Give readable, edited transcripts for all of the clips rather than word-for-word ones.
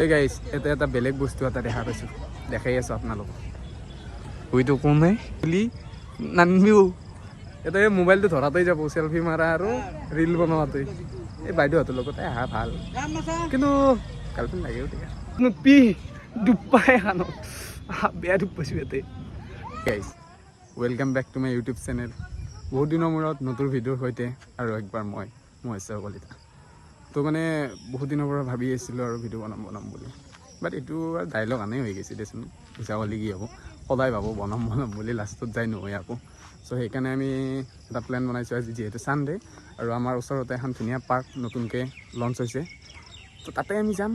এই গাইছ এটা বেলেগ বস্তু এটা দেখা পাইছোঁ, দেখাই আছোঁ আপোনালোকক। হয়তো কোনে বুলি নানিবিও এটা এই মোবাইলটো ধৰাতেই যাব, চেলফি মাৰা আৰু ৰিল বনোৱাতেই। এই বাইদেউহঁতৰ লগতে আহা ভাল, কিন্তু গাৰ্লফ্ৰেণ্ড লাগেও দিয়া। পি ডুব পাই খানত বেয়া ডুব পাইছোঁ ইয়াতে। Guys welcome back to my YouTube channel. বহুত দিনৰ মূৰত নতুন ভিডিঅ'ৰ সৈতে আৰু একবাৰ মই মহেশ্বৰ কলিতা। তো মানে বহুত দিনৰ পৰা ভাবি আছিলোঁ আৰু ভিডিঅ' বনাম বুলি, বাট এইটো ডাইলগ আনেই হৈ গৈছে দেচোন, পইচা ক'লে কি হ'ব, সদায় ভাবোঁ বনাম বুলি, লাষ্টত যাই নহয় আকৌ। চ' সেইকাৰণে আমি এটা প্লেন বনাইছোঁ আজি, যিহেতু ছানডে আৰু আমাৰ ওচৰতে এখন ধুনীয়া পাৰ্ক নতুনকৈ লঞ্চ হৈছে। তো তাতে আমি যাম,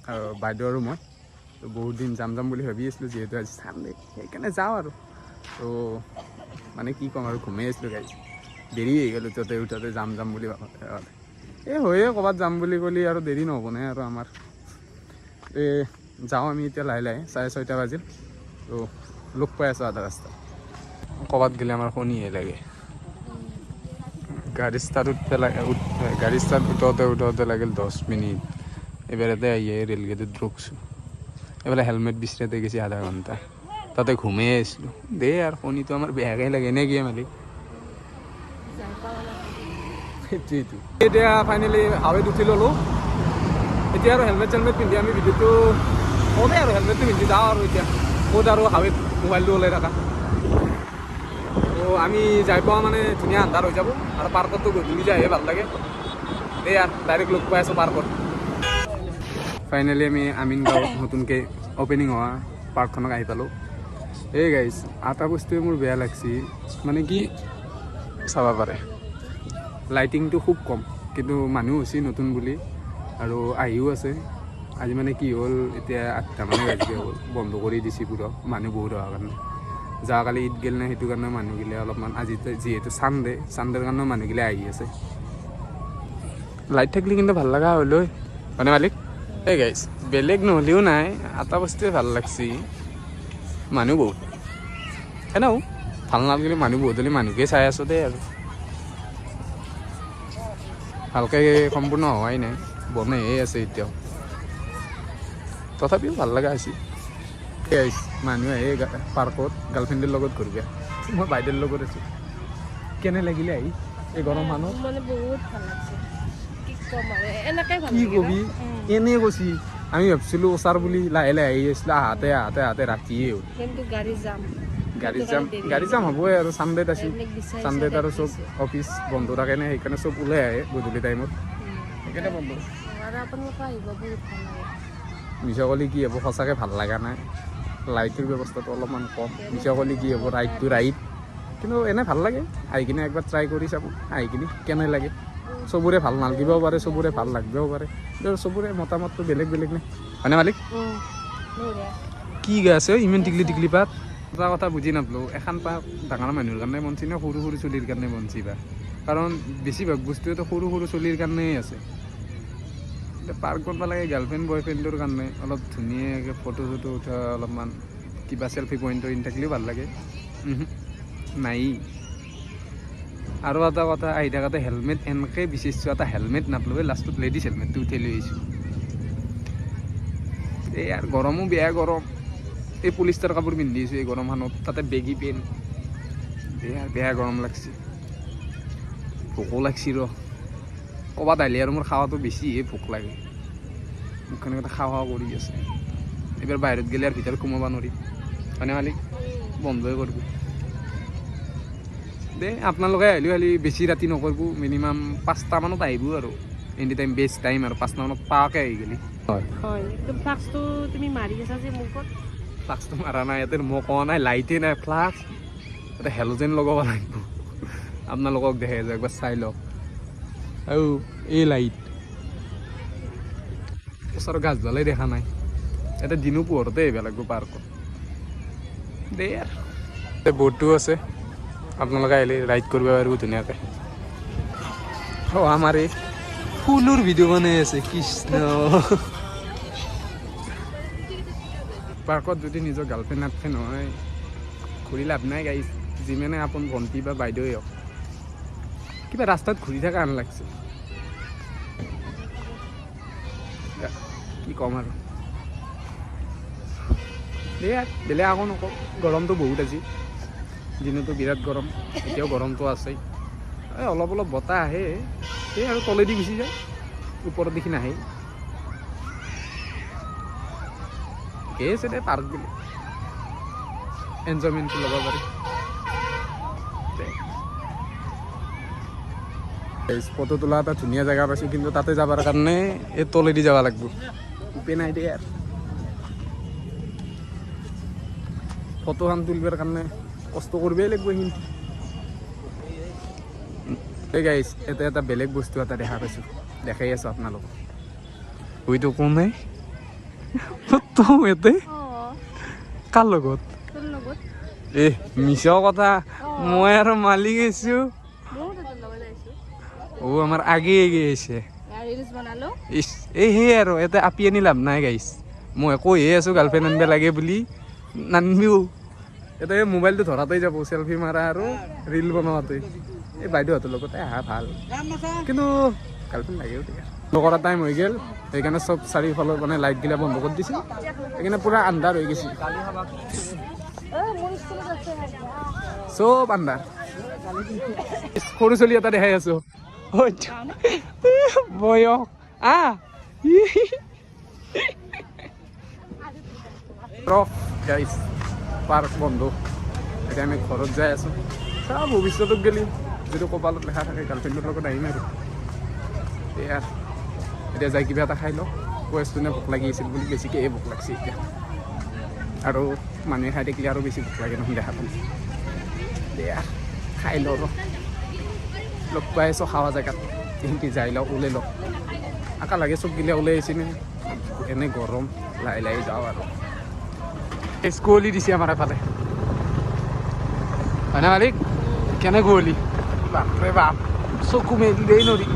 আৰু বাইদেউ আৰু মই। তো বহুত দিন যাম বুলি ভাবি আছিলোঁ, যিহেতু আজি ছানডে সেইকাৰণে যাওঁ আৰু। তো মানে কি ক'ম আৰু, ঘুমাই আছিলোঁ গাইছ, দেৰি হৈ গ'ল উঠোতে যাম বুলি ভাবোঁতে। এই হয়ে ক'ৰবাত যাম বুলি ক'লি আৰু দেৰি নহ'বনে আৰু আমাৰ। যাওঁ আমি এতিয়া লাহে 6:30 বাজিল। তো লগ পাই আছোঁ আধা ৰাস্তা। ক'ৰবাত গ'লে আমাৰ শনিহে লাগে। গাড়ী ষ্টাৰ্ট উঠোতে লাগিল 10 মিনিট। এবাৰতে আহিয়ে ৰেলগেটত ৰখছোঁ। এইফালে হেলমেট বিচাৰোঁতে গৈছে আধা ঘণ্টা, তাতে ঘুমাই আছিলোঁ। দেই আৰু শনিটো আমাৰ বেয়াকৈ লাগে নে কি মালিক? সেইটোৱেইটো। এতিয়া ফাইনেলি হাৱেত উঠি ল'লোঁ। এতিয়া আৰু হেলমেট পিন্ধি আমি ভিডিঅ'টো কমেই আৰু হেলমেটটো পিন্ধি যাওঁ আৰু এতিয়া ক'ত আৰু হাৱেত মোবাইলটো ওলাই থকা। তো আমি যাই পোৱা মানে ধুনীয়া আন্ধাৰ হৈ যাব, আৰু পাৰ্কতটো গধূলি যায়হে ভাল লাগে। এই আৰু ডাইৰেক্ট লগ পাই আছোঁ পাৰ্কত। ফাইনেলি আমি আমিনগাঁৱত নতুনকৈ অ'পেনিং হোৱা পাৰ্কখনক আহি পালোঁ। এই গাইছ এটা বস্তুৱে মোৰ বেয়া লাগছি, মানে কি চাব পাৰে লাইটিংটো খুব কম, কিন্তু মানুহ হৈছে নতুন বুলি আৰু আহিও আছে। আজি মানে কি হ'ল, এতিয়া 8টা মানে বাজিব হ'ল, বন্ধ কৰি দিছে পুৰা মানুহ বহুত হোৱাৰ কাৰণে। যোৱাকালি ঈদ গ'ল নাই, সেইটো কাৰণে মানুহগিলা অলপমান, আজি যিহেতু ছানডেৰ কাৰণেও মানুহগিলা আহি আছে। লাইট থাকিলে কিন্তু ভাল লগা হ'ল ঐ, মানে মালিক। এই গাইছ বেলেগ নহ'লেও নাই, এটা বস্তুৱে ভাল লাগছি, মানুহ বহুত। এনেও ভাল নালাগিলে মানুহ বহুত হ'লে মানুহকে চাই আছোঁ দেই। আৰু ভালকৈ সম্পূৰ্ণ হোৱাই নাই, বনাইহে আছে এতিয়াও, তথাপিও ভাল লগা হৈছে। মানুহ আহে পাৰ্কত গাৰ্লফ্ৰেণ্ডৰ লগত ঘূৰিব, মই বাইদেউৰ লগত আছোঁ। কেনে লাগিলে আহি এই গৰম মানত? মানে বহুত ভাল লাগছে, কি ক'ম আৰু এনেকৈ ভাল কি লাগে কবি, এনেই কৈছি। আমি ভাবিছিলোঁ ওচৰ বুলি, লাহে আহি আছিলোঁ, আহোঁতে ৰাতিয়ে হ'ল। কিন্তু গাড়ী জাম হ'বই আৰু, ছানডেত আছিল। ছানডেত আৰু চব অফিচ বন্ধ থাকে নে, সেইকাৰণে চব ওলাই আহে গধূলি টাইমত, সেইকাৰণে বন্ধ। আৰু আপোনালোকে আহিব, বহুত ভাল লাগে। মিছা ক'লে কি হ'ব, সঁচাকৈ ভাল লগা নাই। লাইটৰ ব্যৱস্থাটো অলপমান কম। মিছা ক'লে কি হ'ব, ৰাইড কিন্তু এনে ভাল লাগে। আহি কিনে একবাৰ ট্ৰাই কৰি চাব, আহি কিনে কেনে লাগে। চবৰে ভাল নালাগিবও পাৰে, চবৰে ভাল লাগিবও পাৰে, কিন্তু চবৰে মতামতটো বেলেগ নে, হয়নে মালিক? কি গা আছে ইমান টিকলি পাত? এটা কথা বুজি নাপালোঁ, এখন পাৰ্ক ডাঙৰ মানুহৰ কাৰণে বনছি নে সৰু চলিৰ কাৰণে বনছি বা? কাৰণ বেছিভাগ বস্তুটো সৰু চলিৰ কাৰণেই আছে। এতিয়া পাৰ্ক কৰিব লাগে গাৰ্লফ্ৰেণ্ড বয়ফ্ৰেণ্ডৰ কাৰণে, অলপ ধুনীয়াকৈ ফটো উঠা, অলপমান কিবা চেল্ফি পইণ্টৰ ইন থাকিলেও ভাল লাগে। নাই। আৰু এটা কথা, আহি থাকোঁতে হেলমেট এনেকৈ বিচাৰিছোঁ, এটা হেলমেট নাপালোঁ, লাষ্টত লেডিজ হেলমেটটো উঠাই লৈ আহিছোঁ। এই আৰু গৰমো বেয়া গৰম, এই পলিষ্টাৰ কাপোৰ পিন্ধি আছোঁ এই গৰমখনত, তাতে বেগী পেণ্ট, বেয়া গৰম লাগছি। ভোকো লাগছি ৰ, ক'ৰবাত আহিলে আৰু মোৰ খাৱাটো বেছিহে ভোক লাগে। মুখখন এটা খাৱা কৰি আছে। এইবাৰ বাহিৰত গ'লে আৰু ভিতৰত সোমাব নোৱাৰি, হয়নে মালিক? বন্ধই কৰিব দে। আপোনালোকে আহিলেও খালি বেছি ৰাতি নকৰিব, মিনিমাম 5টা মানত আহিব আৰু এনি টাইম বেষ্ট টাইম, আৰু 5টা মানত পাৱাকৈ আহি গ'লি হয়। একদম ফ্লাক্সটো তুমি মাৰি আছা যে মুখত। ফ্লাক্সটো মাৰা নাই, ইয়াতে মই কোৱা নাই, লাইটেই নাই, ফ্লাক্স ইয়াতে হেলোজেন লগাব লাগিব। আপোনালোকক দেখাই যায়, একবাৰ চাই লওক। আৰু এই লাইট ওচৰৰ গাছডালেই দেখা নাই, ইয়াতে দিনো পোহৰতে আহিব লাগিব পাৰ্কত দেই। আৰু ব'টো আছে, আপোনালোকে আহিলে ৰাইড কৰিব পাৰিব ধুনীয়াকৈ। আমাৰ এই ফুলৰ ভিডিঅ' বনাই আছে, কৃষ্ণ। পাৰ্কত যদি নিজৰ গাৰ্লফ্ৰেণ্ড নাথাকে নহয়, ঘূৰি লাভ নাই গাইছ। যিমানে আপোন ভণ্টি বা বাইদেউৱে হওক, কিবা ৰাস্তাত ঘূৰি থকা আন লাগছে। কি ক'ম আৰু। দে আৰু বেলেগ আকৌ নকওঁ, গৰমটো বহুত আজি, দিনতো বিৰাট গৰম, এতিয়াও গৰমটো আছেই। এই অলপ অলপ বতাহ আহে, সেই আৰু তলেদি গুচি যায়, ওপৰত দেখি নাহে। ঠিকেই আছে দে, পাৰ্ক দিলে এনজয়মেণ্টটো ল'ব পাৰি। ফটো তোলা এটা ধুনীয়া জেগা পাইছোঁ, কিন্তু তাতে যাবৰ কাৰণে এই তলেদি যাব লাগিব, উপায় নাই দে আৰু। ফটোখন তুলিবৰ কাৰণে কষ্ট কৰিবই লাগিব কিন্তু। এই গাইছ, এটা বেলেগ বস্তু এটা দেখা পাইছোঁ, দেখাই আছোঁ আপোনালোকক। হয়তো কোনে ইয়াতে কাৰ লগত এ মিছা কথা, মই আৰু মালিক আহিছোঁ। ও আমাৰ আগে আহিছে। ইছ এই সেই আৰু ইয়াতে আপি আনি লাভ নাই গাইছ, মই কৈয়ে আছোঁ গাৰ্লফ্ৰেণ্ড আনিব লাগে বুলি, নানিবিও। এটা এই মোবাইলটো ধৰাতেই যাব, চেল্ফি মাৰা আৰু ৰিল বনোৱাতে। এই বাইদেউহঁতৰ লগতে আহা ভাল, কিন্তু গাৰ্লফ্ৰেণ্ড লাগেও দিয়া। লগৰ টাইম হৈ গ'ল, সেইকাৰণে চব চাৰিওফালৰ মানে লাইটগিলা বন্ধ কৰি দিছিল, সেইকাৰণে পূৰা আন্ধাৰ হৈ গৈছিল, চব আন্ধাৰ। সৰু ছোৱালী এটা দেখাই আছোঁ, বয়স গাইছ পাৰ্ক বন্ধ, এতিয়া আমি ঘৰত যাই আছোঁ। চা ভৱিষ্যতত গেলি যিটো কপালত লেখা থাকে গাৰ্লফ্ৰেণ্ডৰ লগত আহিম আৰু এয়া। এতিয়া যাই কিবা এটা খাই লওঁ, কোৱেষ্টনে ভোক লাগি আছিল বুলি বেছিকৈ ভোক লাগিছে এতিয়া, আৰু মানুহে খাই থাকিলে আৰু বেছি ভোক লাগে নহয় দেখা পাম। এয়া খাই লওঁ ৰ, লগ পাই আছোঁ খাৱা জেগাত, সিহঁতি যাই লওঁ, ওলাই লওঁ। আকা লাগে চব গিলা ওলাই আহিছে নে, এনে গৰম, লাহে লাহে যাওঁ আৰু। কুঁৱলী দিছে আমাৰ এফালে, হয়নে মালিক? কেনে কুঁৱলী, বাপৰে বাপ, চকু মেলিলেই নৰি।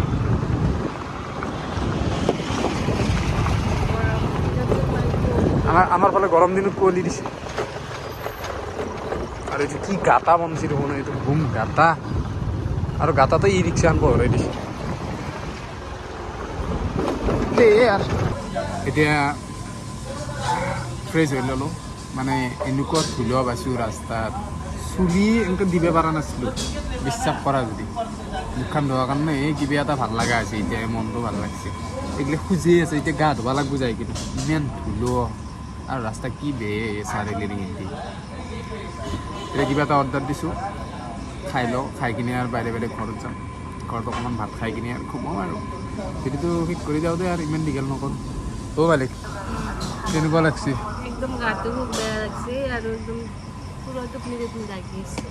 আমাৰ ফালে গৰম দিনত কুঁৱলী দিছে, আৰু এইটো কি গাটা বনছি দেখোন, এইটো বুম গাটা, আৰু গাটাতে ই ৰিক্সা আনব হৰাই দিছে। আৰু এতিয়া ফ্ৰেছ হৈ ল'লোঁ, মানে এনেকুৱা ধুলোৱা পাইছোঁ ৰাস্তাত, চুলি এনেকৈ দিব পৰা নাছিলোঁ, বিশ্বাস কৰা যদি। মুখখন ধোৱাৰ কাৰণে এই কিবা এটা ভাল লগা আছে, এতিয়া মনটো ভাল লাগছে। এইগিলা খুজি আছে, এতিয়া গা ধুব লাগিব যায়, কিন্তু ইমান ধুলো আৰু ৰাস্তা কি বেয়ে চাৰিআলিৰ সিহঁতি। এতিয়া কিবা এটা অৰ্ডাৰ দিছোঁ, খাই লওঁ, খাই কিনে আৰু বাহিৰে বাহিৰে ঘৰত যাম। ঘৰত অকণমান ভাত খাই কিনে আৰু ঘুমাম আৰু। সেইটোতো ঠিক কৰি যাওঁতে আৰু ইমান দীঘল নকৰোঁ। অ' মালিক কেনেকুৱা লাগছে? একদম গাটো খুব বেয়া লাগছে, আৰু একদম পুৰো টুপনি লাগি আছে।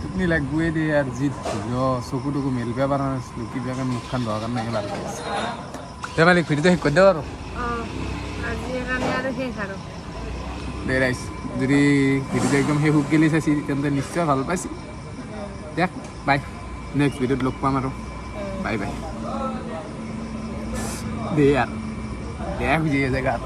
টুপনি লাগবই দে, আৰ যি ধুলো চকু টকু মেলিব পাৰা নাছিলোঁ, কিবাকে মুখখন ধোৱাৰ কাৰণে ভাল লাগিছে। দে মালিক ভিডিঅ'টো শেষ কৰি দিওঁ আৰু। আজিৰ কাৰণে আৰু শেষ আৰু। দে ৰাইজ, যদি ভিডিঅ'টো একদম শেষ গেলি চাইছি তেন্তে নিশ্চয় ভাল পাইছি। দেখ বাই, নেক্সট ভিডিঅ'ত লগ পাম আৰু। Bye bye. দে আৰু দে খুজি আছে গাত।